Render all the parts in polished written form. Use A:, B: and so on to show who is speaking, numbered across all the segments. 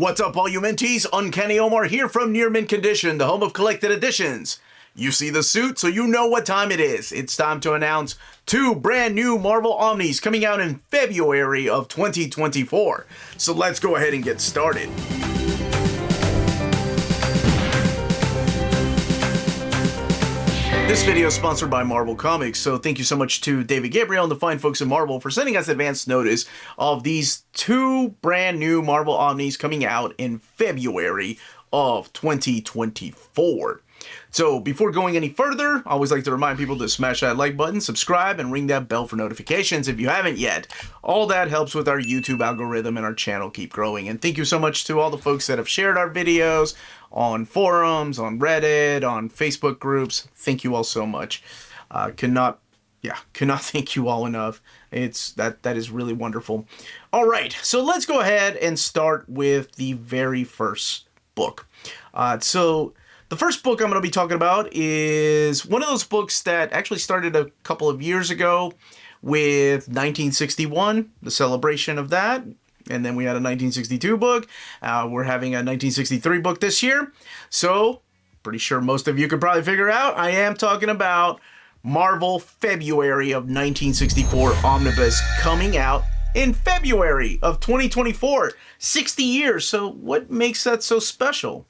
A: What's up, all you mentees? Uncanny Omar here from Near Mint Condition, the home of collected editions. You see the suit, so you know what time it is. It's time to announce two brand new Marvel Omnis coming out in February of 2024. So let's go ahead and get started. This video is sponsored by Marvel Comics, so thank you so much to David Gabriel and the fine folks at Marvel for sending us advance notice of these two brand new Marvel Omnis coming out in February of 2024. So before going any further, I always like to remind people to smash that like button, subscribe, and ring that bell for notifications if you haven't yet. All that helps with our YouTube algorithm and our channel keep growing. And thank you so much to all the folks that have shared our videos on forums, on Reddit, on Facebook groups. Thank you all so much. Cannot thank you all enough. That is really wonderful. All right, so let's go ahead and start with the very first book. The first book I'm going to be talking about is one of those books that actually started a couple of years ago with 1961, the celebration of that. And then we had a 1962 book. We're having a 1963 book this year. So, pretty sure most of you could probably figure out, I am talking about Marvel February of 1964 Omnibus coming out in February of 2024. 60 years. So, what makes that so special?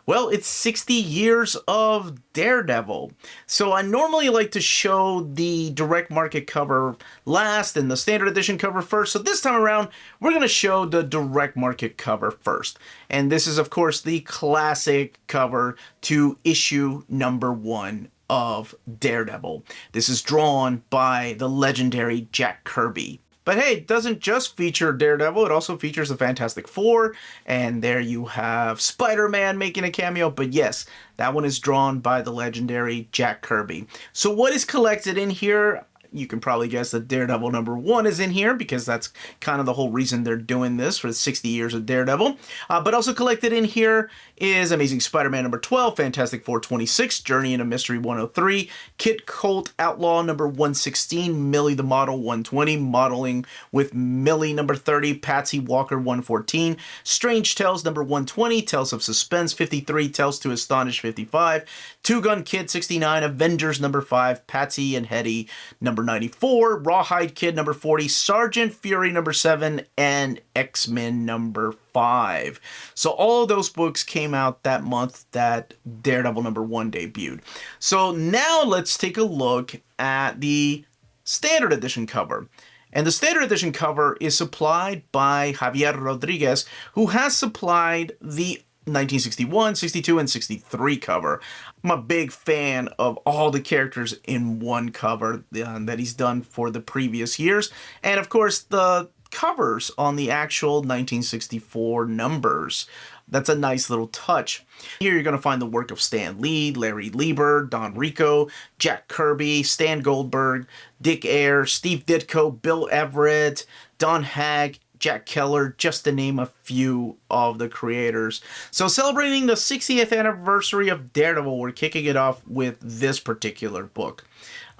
A: Well, it's 60 years of Daredevil. So I normally like to show the direct market cover last and the standard edition cover first. So this time around, we're going to show the direct market cover first. And this is, of course, the classic cover to issue number 1 of Daredevil. This is drawn by the legendary Jack Kirby. But hey, it doesn't just feature Daredevil, it also features the Fantastic Four, and there you have Spider-Man making a cameo, but yes, that one is drawn by the legendary Jack Kirby. So what is collected in here? You can probably guess that Daredevil number 1 is in here because that's kind of the whole reason they're doing this for the 60 years of Daredevil. But also collected in here is Amazing Spider-Man number 12, Fantastic Four 26, Journey into Mystery 103, Kid Colt Outlaw number 116, Millie the Model 120, Modeling with Millie number 30, Patsy Walker 114, Strange Tales number 120, Tales of Suspense 53, Tales to Astonish 55, Two Gun Kid 69, Avengers number 5, Patsy and Hetty number 94, Rawhide Kid number 40, Sergeant Fury number 7, and X-Men number 5. So all of those books came out that month that Daredevil number 1 debuted. So now let's take a look at the standard edition cover. And the standard edition cover is supplied by Javier Rodriguez, who has supplied the 1961, 62, and 63 cover. I'm a big fan of all the characters in one cover that he's done for the previous years. And of course, the covers on the actual 1964 numbers. That's a nice little touch. Here you're going to find the work of Stan Lee, Larry Lieber, Don Rico, Jack Kirby, Stan Goldberg, Dick Ayre, Steve Ditko, Bill Everett, Don Hagg, Jack Keller, just to name a few of the creators. So celebrating the 60th anniversary of Daredevil, we're kicking it off with this particular book.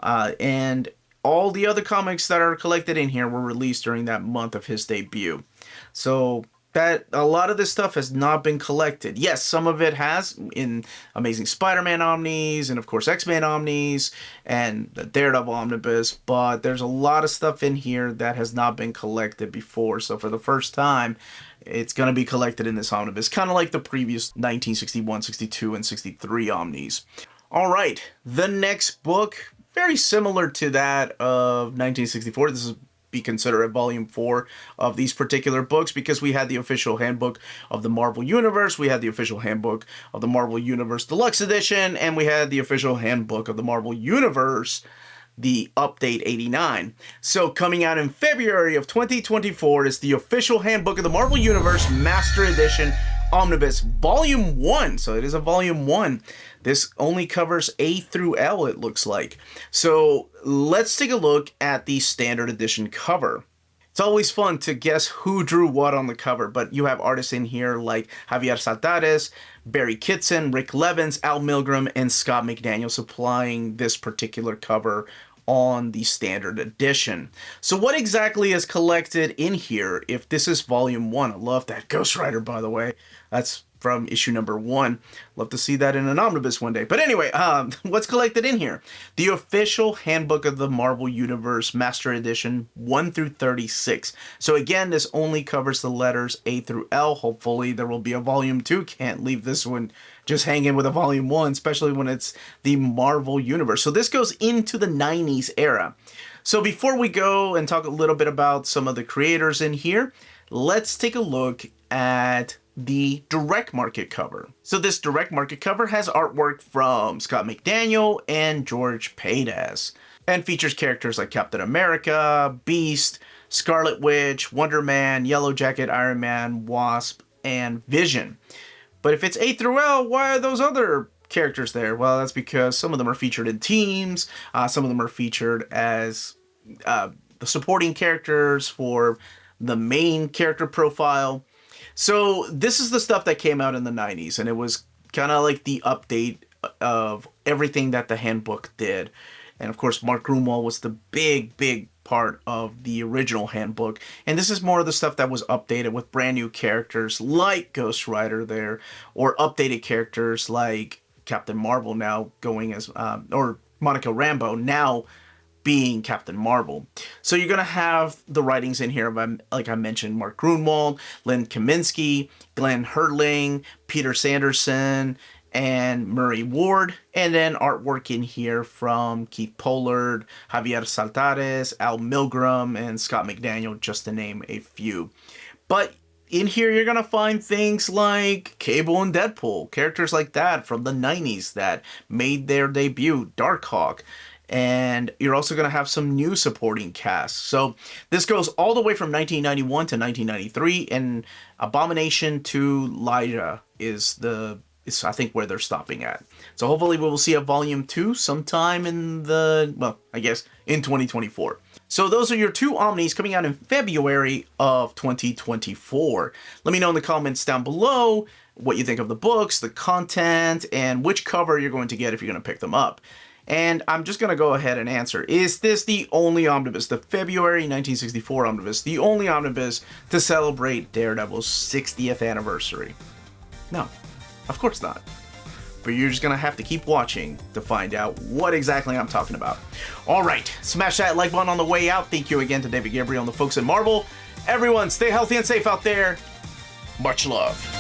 A: And all the other comics that are collected in here were released during that month of his debut. So that a lot of this stuff has not been collected. Yes, some of it has in Amazing Spider-Man Omnis and of course X-Men Omnis and the Daredevil Omnibus, but there's a lot of stuff in here that has not been collected before. So for the first time, it's going to be collected in this omnibus, kind of like the previous 1961, 62, and 63 Omnis. All right, the next book, very similar to that of 1964. This is be considered a volume 4 of these particular books because we had the official handbook of the Marvel Universe, we had the official handbook of the Marvel Universe Deluxe Edition, and we had the official handbook of the Marvel Universe, the Update 89. So coming out in February of 2024 is the official handbook of the Marvel Universe Master Edition Omnibus Volume 1. So it is a Volume 1. This only covers A through L, it looks like. So let's take a look at the standard edition cover. It's always fun to guess who drew what on the cover, but you have artists in here like Javier Saldares, Barry Kitson, Rick Levins, Al Milgrom, and Scott McDaniel supplying this particular cover on the standard edition. So what exactly is collected in here if this is volume 1? I love that Ghost Rider, by the way. That's from issue number 1. Love to see that in an omnibus one day. But anyway, what's collected in here? The official Handbook of the Marvel Universe Master Edition 1 through 36. So again, this only covers the letters A through L. Hopefully there will be a volume 2. Can't leave this one just hanging with a volume 1, especially when it's the Marvel Universe. So this goes into the 90s era. So before we go and talk a little bit about some of the creators in here, let's take a look at the direct market cover. So this direct market cover has artwork from Scott McDaniel and George Padas, and features characters like Captain America, Beast, Scarlet Witch, Wonder Man, Yellow Jacket, Iron Man, Wasp, and Vision. But if it's A through L, why are those other characters there? Well, that's because some of them are featured in teams, some of them are featured as the supporting characters for the main character profile. So this is the stuff that came out in the 90s, and it was kind of like the update of everything that the Handbook did. And of course, Mark Gruenwald was the big part of the original Handbook. And this is more of the stuff that was updated with brand new characters like Ghost Rider there, or updated characters like Captain Marvel now going as, or Monica Rambeau now being Captain Marvel. So you're going to have the writings in here, like I mentioned, Mark Gruenwald, Len Kaminsky, Glenn Herdling, Peter Sanderson, and Murray Ward, and then artwork in here from Keith Pollard, Javier Saltares, Al Milgram, and Scott McDaniel, just to name a few. But in here, you're going to find things like Cable and Deadpool, characters like that from the 90s that made their debut, Darkhawk. And you're also going to have some new supporting casts. So this goes all the way from 1991 to 1993, and Abomination to Lyra is I think where they're stopping at. So hopefully we will see a volume 2 sometime in I guess in 2024. So those are your 2 Omnis coming out in February of 2024. Let me know in the comments down below what you think of the books, the content, and which cover you're going to get if you're going to pick them up. And I'm just going to go ahead and answer. Is this the only omnibus, the February 1964 omnibus, the only omnibus to celebrate Daredevil's 60th anniversary? No, of course not. But you're just going to have to keep watching to find out what exactly I'm talking about. All right, smash that like button on the way out. Thank you again to David Gabriel and the folks at Marvel. Everyone, stay healthy and safe out there. Much love.